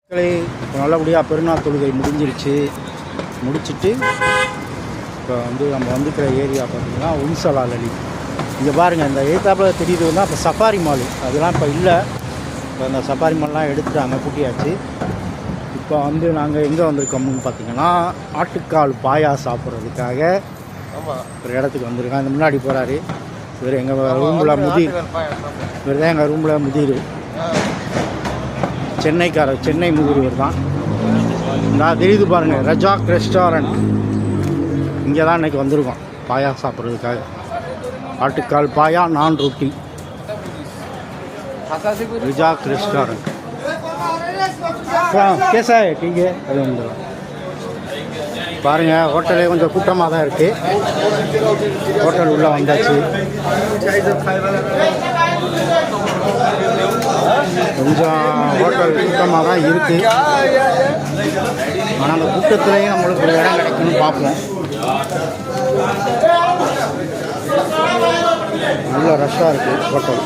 இப்போ நல்லபடியாக பெருநாள் தொழுகை முடிச்சுட்டு இப்போ நம்ம வந்துக்கிற ஏரியா பார்த்திங்கன்னா உன்சலாலி. இங்கே பாருங்கள், இந்த எய்த்தாப்பில் தெரியுதுன்னா இப்போ சஃபாரி மால் அதெல்லாம் இப்போ இல்லை. இப்போ அந்த சஃபாரி மால்லாம் எடுத்துட்டாங்க, பூட்டியாச்சு. இப்போ நாங்கள் எங்கே வந்திருக்கோம்னு பார்த்தீங்கன்னா ஆட்டுக்கால் பாயா சாப்பிட்றதுக்காக ஒரு இடத்துக்கு வந்திருக்கோம். அந்த முன்னாடி போகிறாரு இவர், எங்கள் ரூமில் முதிர். இவர் தான் எங்கள் ரூமில் முதிர், சென்னை முதிர்வர் தான். நான் தெரியுது பாருங்கள், ரஜாக் ரெஸ்டாரண்ட். இங்கே தான் இன்றைக்கி வந்திருக்கோம் பாயா சாப்பிட்றதுக்காக. ஆட்டுக்கால் பாயா, நான் ரொட்டி, ரஜாக் ரெஸ்டாரண்ட். கேசா டீங்க அது வந்து பாருங்கள், ஹோட்டலே கொஞ்சம் கூட்டமாக தான் இருக்குது. ஹோட்டல் உள்ளே வந்தாச்சு. கொஞ்சம் ஹோட்டல் கூட்டமாக தான் இருக்குது. ஆனால் அந்த கூட்டத்துலேயும் நம்மளுக்கு ஒரு இடம் கிடைக்குன்னு பார்ப்போம். நல்ல ரஷ்ஷாக இருக்குது ஹோட்டல்.